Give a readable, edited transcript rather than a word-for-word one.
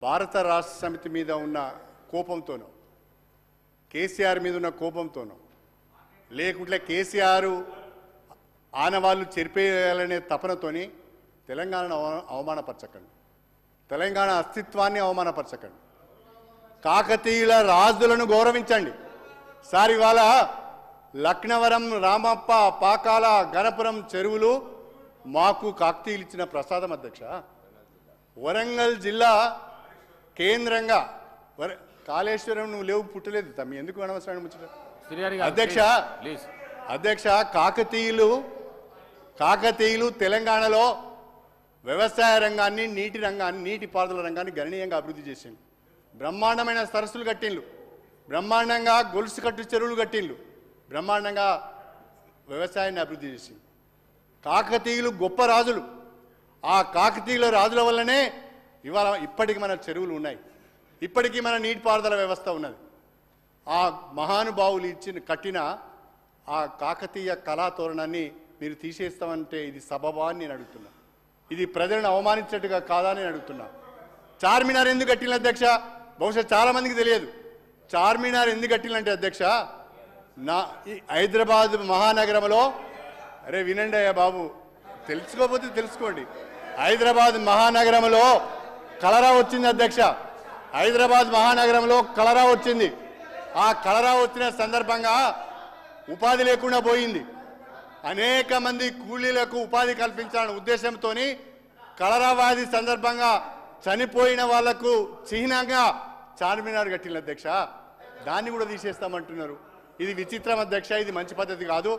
భారత రాష్ట్ర సమితి మీద ఉన్న కోపంతోనో కేసీఆర్ మీద ఉన్న కోపంతోనో లేకుంటే కేసీఆర్ ఆనవాళ్ళు చెరిపేయాలనే తపనతోని తెలంగాణను అవమానపరచకండి, తెలంగాణ అస్తిత్వాన్ని అవమానపరచకండి, కాకతీయుల రాజులను గౌరవించండి. సార్ ఇవాళ లక్నవరం, రామప్ప, పాకాల, గణపురం చెరువులు మాకు కాకతీయులు ఇచ్చిన ప్రసాదం అధ్యక్ష. వరంగల్ జిల్లా కేంద్రంగా కాళేశ్వరం నువ్వు లేవు పుట్టలేదు తమ్మి, ఎందుకు అనవసరం ముచ్చట అధ్యక్ష. కాకతీయులు తెలంగాణలో వ్యవసాయ రంగాన్ని, నీటిపారుదల రంగాన్ని గణనీయంగా అభివృద్ధి చేసిండు. బ్రహ్మాండమైన సరస్సులు కట్టిండ్లు, బ్రహ్మాండంగా గొలుసు కట్టు చెరువులు కట్టిండ్లు, బ్రహ్మాండంగా వ్యవసాయాన్ని అభివృద్ధి చేసిండు. కాకతీయులు గొప్ప రాజులు. ఆ కాకతీయుల రాజుల వల్లనే ఇవాళ ఇప్పటికి మన చెరువులు ఉన్నాయి, ఇప్పటికీ మన నీటిపారుదల వ్యవస్థ ఉన్నది. ఆ మహానుభావులు కట్టిన ఆ కాకతీయ కళాతోరణాన్ని మీరు తీసేస్తామంటే ఇది సబబా అని నేను అడుగుతున్నా. ఇది ప్రజలను అవమానించినట్టుగా కాదా అని అడుగుతున్నా. చార్మినార్ ఎందుకు కట్టిన అధ్యక్ష? బహుశా చాలామందికి తెలియదు. చార్మినార్ ఎందుకు కట్టినంటే అధ్యక్ష, హైదరాబాద్ మహానగరంలో, అరే వినండి అయ్యా బాబు, తెలుసుకోకపోతే తెలుసుకోండి. హైదరాబాద్ మహానగరంలో కలరా వచ్చింది అధ్యక్ష. హైదరాబాద్ మహానగరంలో కలరా వచ్చింది. ఆ కలరా వచ్చిన సందర్భంగా ఉపాధి లేకుండా పోయింది. అనేక మంది కూలీలకు ఉపాధి కల్పించాలనే ఉద్దేశంతో కలరా వ్యాధి సందర్భంగా చనిపోయిన వాళ్లకు చిహ్నంగా చార్మినార్ కట్టిన అధ్యక్ష. దాన్ని కూడా తీసేస్తామంటున్నారు. ఇది విచిత్రం అధ్యక్ష, ఇది మంచి పద్ధతి కాదు.